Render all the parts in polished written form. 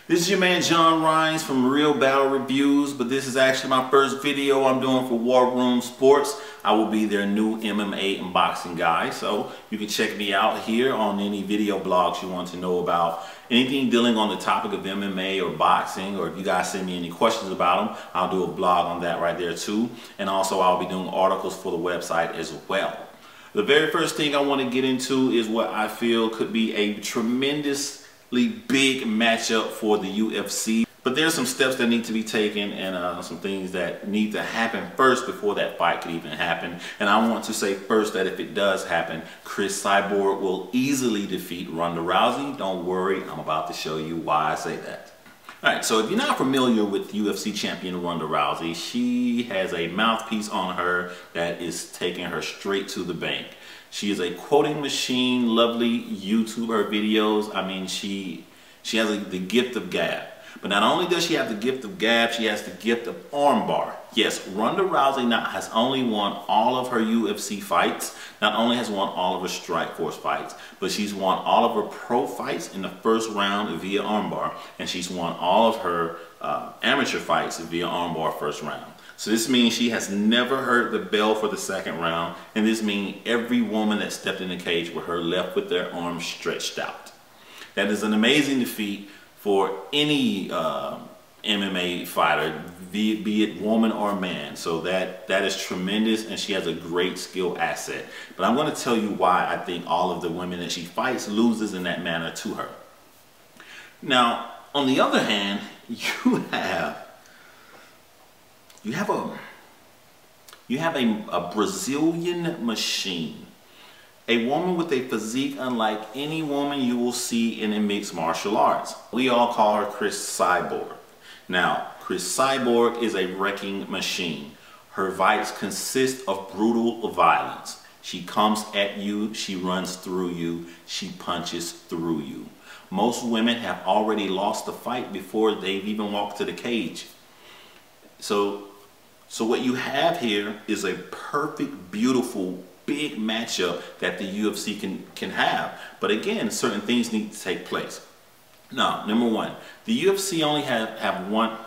This is your man John Rhines from Real Battle Reviews, but this is actually my first video I'm doing for War Room Sports. I will be their new MMA and boxing guy, so you can check me out here on any video blogs you want to know about anything dealing on the topic of MMA or boxing, or if you guys send me any questions about them, I'll do a blog on that right there too. And also I'll be doing articles for the website as well. The very first thing I want to get into is what I feel could be a tremendously big matchup for the UFC. But there's some steps that need to be taken and some things that need to happen first before that fight could even happen. And I want to say first that if it does happen, Cris Cyborg will easily defeat Ronda Rousey. Don't worry, I'm about to show you why I say that. Alright, so if you're not familiar with UFC champion Ronda Rousey, she has a mouthpiece on her that is taking her straight to the bank. She is a quoting machine, lovely YouTube, her videos. I mean, she has the gift of gab. But not only does she have the gift of gab, she has the gift of armbar. Yes, Ronda Rousey has only won all of her UFC fights, not only has won all of her Strikeforce fights, but she's won all of her pro fights in the first round via armbar, and she's won all of her amateur fights via armbar first round. So this means she has never heard the bell for the second round, and this means every woman that stepped in the cage with her left with their arms stretched out. That is an amazing defeat for any MMA fighter, be it woman or man. So that is tremendous, and she has a great skill asset. But I'm going to tell you why I think all of the women that she fights loses in that manner to her. Now, on the other hand, you have a Brazilian machine. A woman with a physique unlike any woman you will see in a mixed martial arts. We all call her Cris Cyborg. Now, Cris Cyborg is a wrecking machine. Her fights consist of brutal violence. She comes at you, she runs through you, she punches through you. Most women have already lost the fight before they've even walked to the cage. So what you have here is a perfect, beautiful, big matchup that the UFC can have. But again, certain things need to take place. Now, number one, the UFC only have one.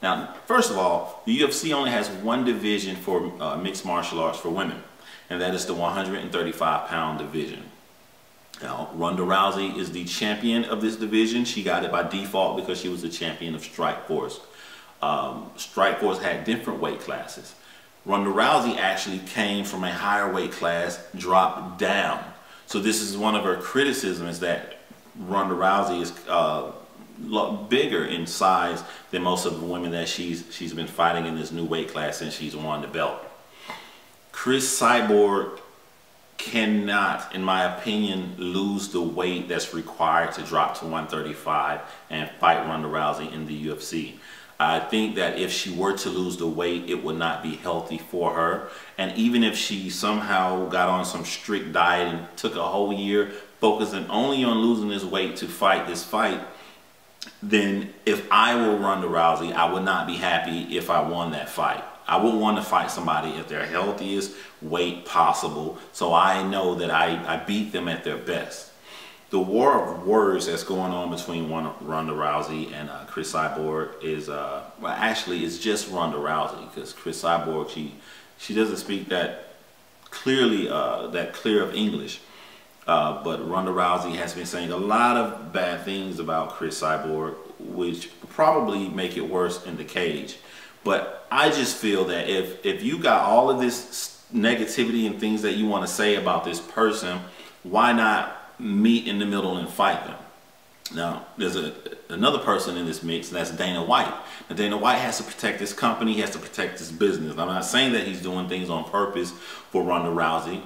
Now, first of all, the UFC only has one division for mixed martial arts for women, and that is the 135-pound division. Now, Ronda Rousey is the champion of this division. She got it by default because she was the champion of Strikeforce. Strikeforce had different weight classes. Ronda Rousey actually came from a higher weight class, dropped down. So this is one of her criticisms, that Ronda Rousey is a lot bigger in size than most of the women that she's been fighting in this new weight class since she's won the belt. Cris Cyborg cannot, in my opinion, lose the weight that's required to drop to 135 and fight Ronda Rousey in the UFC. I think that if she were to lose the weight, it would not be healthy for her. And even if she somehow got on some strict diet and took a whole year focusing only on losing this weight to fight this fight, then if I were Ronda Rousey, I would not be happy if I won that fight. I would want to fight somebody at their healthiest weight possible, so I know that I beat them at their best. The war of words that's going on between Ronda Rousey and Cris Cyborg is, well, actually it's just Ronda Rousey, because Cris Cyborg, she doesn't speak that clearly, that clear of English. But Ronda Rousey has been saying a lot of bad things about Cris Cyborg, which probably make it worse in the cage. But I just feel that if you got all of this negativity and things that you want to say about this person, why not meet in the middle and fight them? Now, there's another person in this mix, and that's Dana White. Now, Dana White has to protect his company, he has to protect his business. I'm not saying that he's doing things on purpose for Ronda Rousey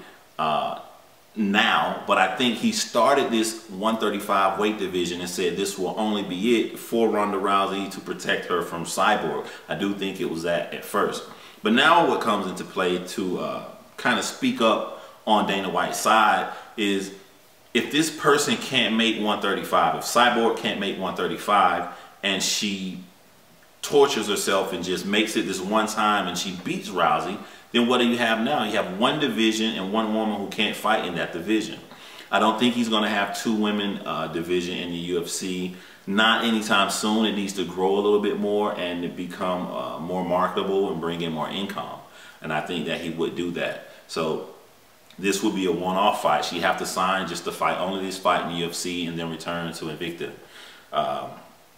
now, but I think he started this 135 weight division and said this will only be it for Ronda Rousey to protect her from Cyborg. I do think it was that at first. But now what comes into play to kind of speak up on Dana White's side is, if this person can't make 135, if Cyborg can't make 135 and she tortures herself and just makes it this one time and she beats Rousey, then what do you have now? You have one division and one woman who can't fight in that division. I don't think he's going to have two women division in the UFC. not anytime soon. It needs to grow a little bit more and become more marketable and bring in more income. And I think that he would do that. So this would be a one-off fight. She'd have to sign just to fight only this fight in the UFC and then return to Invicta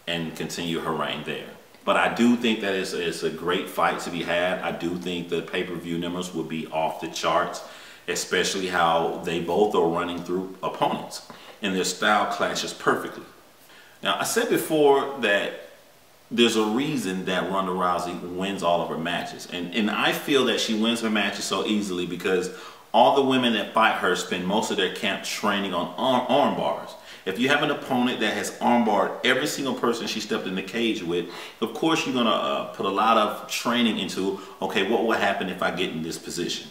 and continue her reign there. But I do think that it's a great fight to be had. I do think the pay-per-view numbers will be off the charts, especially how they both are running through opponents and their style clashes perfectly. Now, I said before that there's a reason that Ronda Rousey wins all of her matches. And I feel that she wins her matches so easily because all the women that fight her spend most of their camp training on arm bars. If you have an opponent that has armbarred every single person she stepped in the cage with, of course you're going to put a lot of training into, okay, what will happen if I get in this position?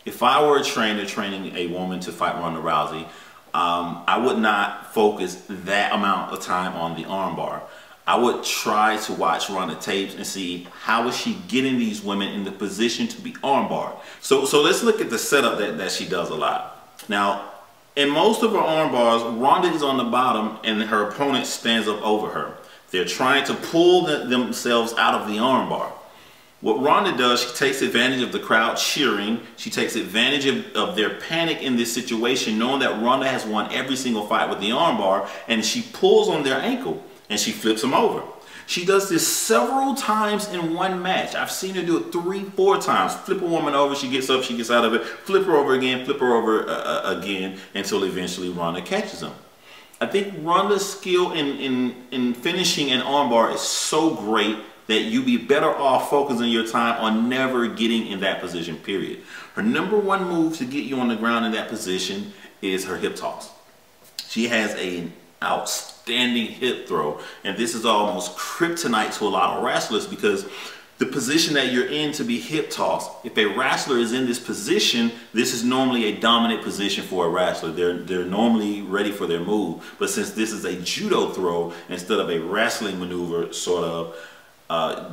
If I were a trainer training a woman to fight Ronda Rousey, I would not focus that amount of time on the armbar. I would try to watch Ronda tapes and see how is she getting these women in the position to be armbarred. So let's look at the setup that she does a lot. Now, in most of her armbars, Ronda is on the bottom and her opponent stands up over her. They're trying to pull themselves out of the armbar. What Ronda does, she takes advantage of the crowd cheering. She takes advantage of their panic in this situation, knowing that Ronda has won every single fight with the armbar, and she pulls on their ankle and she flips them over. She does this several times in one match. I've seen her do it 3-4 times. Flip a woman over, she gets up, she gets out of it, flip her over again, flip her over again, until eventually Ronda catches them. I think Ronda's skill in finishing an armbar is so great that you'd be better off focusing your time on never getting in that position, period. Her number one move to get you on the ground in that position is her hip toss. She has an outstanding hip throw, and this is almost kryptonite to a lot of wrestlers because the position that you're in to be hip tossed, if a wrestler is in this position, this is normally a dominant position for a wrestler. They're normally ready for their move, but since this is a judo throw instead of a wrestling maneuver, sort of,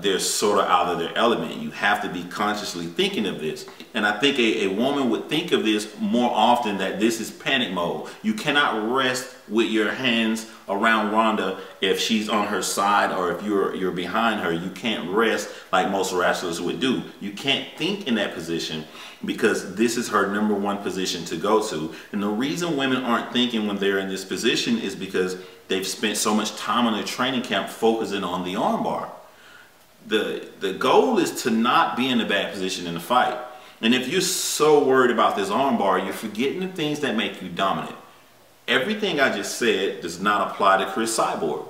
they're sort of out of their element. You have to be consciously thinking of this. And I think a woman would think of this more often, that this is panic mode. You cannot rest with your hands around Ronda if she's on her side or if you're behind her. You can't rest like most wrestlers would do. You can't think in that position because this is her number one position to go to. And the reason women aren't thinking when they're in this position is because they've spent so much time on their training camp focusing on the armbar. The goal is to not be in a bad position in the fight. And if you're so worried about this armbar, you're forgetting the things that make you dominant. Everything I just said does not apply to Cris Cyborg.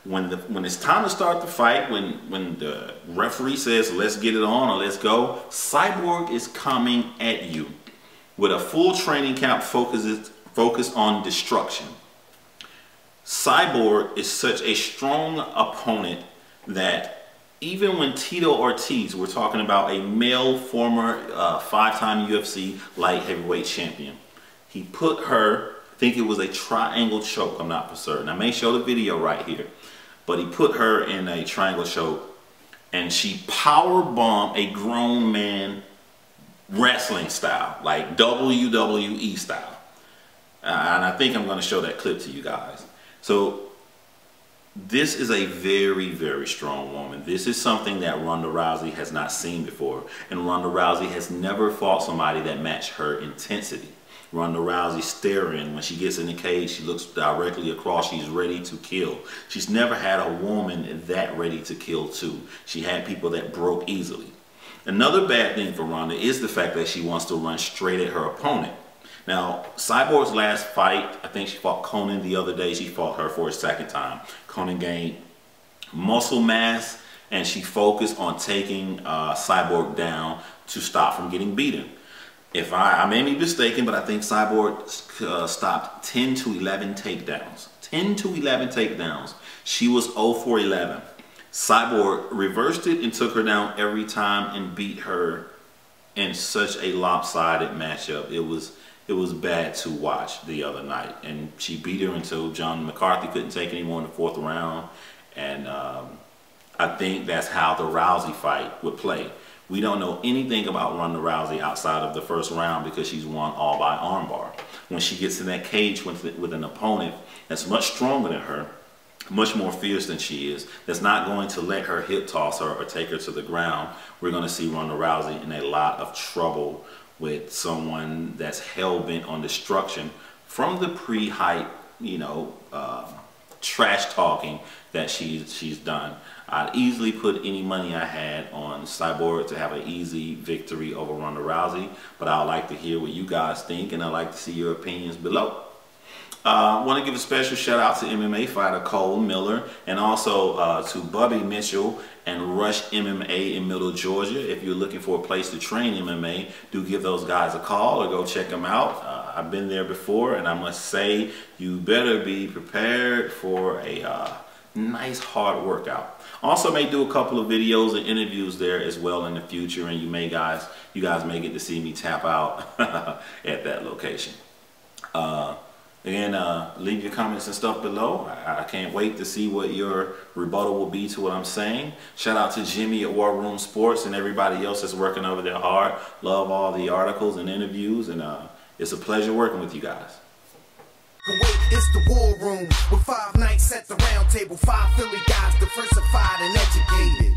When it's time to start the fight, when the referee says let's get it on or let's go, Cyborg is coming at you with a full training camp focused on destruction. Cyborg is such a strong opponent that even when Tito Ortiz, we're talking about a male former 5-time UFC light heavyweight champion, he put her, I think it was a triangle choke, I'm not for certain. I may show the video right here, but he put her in a triangle choke and she power bombed a grown man wrestling style, like WWE style. And I think I'm going to show that clip to you guys. So this is a very, very strong woman. This is something that Ronda Rousey has not seen before. And Ronda Rousey has never fought somebody that matched her intensity. Ronda Rousey staring. When she gets in the cage, she looks directly across. She's ready to kill. She's never had a woman that ready to kill too. She had people that broke easily. Another bad thing for Ronda is the fact that she wants to run straight at her opponent. Now, Cyborg's last fight, I think she fought Conan the other day. She fought her for a second time. Conan gained muscle mass, and she focused on taking Cyborg down to stop from getting beaten. If I may be mistaken, but I think Cyborg stopped 10 to 11 takedowns. 10 to 11 takedowns. She was 0 for 11. Cyborg reversed it and took her down every time and beat her in such a lopsided matchup. It was bad to watch the other night, and she beat her until John McCarthy couldn't take anymore in the 4th round. And I think that's how the Rousey fight would play. We don't know anything about Ronda Rousey outside of the 1st round because she's won all by armbar. When she gets in that cage with an opponent that's much stronger than her, much more fierce than she is, that's not going to let her hip toss her or take her to the ground, we're going to see Ronda Rousey in a lot of trouble with someone that's hell-bent on destruction from the pre-hype, you know, trash talking that she's done. I'd easily put any money I had on Cyborg to have an easy victory over Ronda Rousey, but I'd like to hear what you guys think, and I'd like to see your opinions below. I want to give a special shout out to MMA fighter Cole Miller, and also to Bubby Mitchell and Rush MMA in Middle Georgia. If you're looking for a place to train MMA, do give those guys a call or go check them out. I've been there before, and I must say you better be prepared for a nice hard workout. Also may do a couple of videos and interviews there as well in the future, and you guys may get to see me tap out at that location. Again, leave your comments and stuff below. I can't wait to see what your rebuttal will be to what I'm saying. Shout out to Jimmy at War Room Sports and everybody else that's working over there hard. Love all the articles and interviews, and it's a pleasure working with you guys. Wait, it's the War Room with 5 nights at the round table. 5 Philly guys diversified and educated.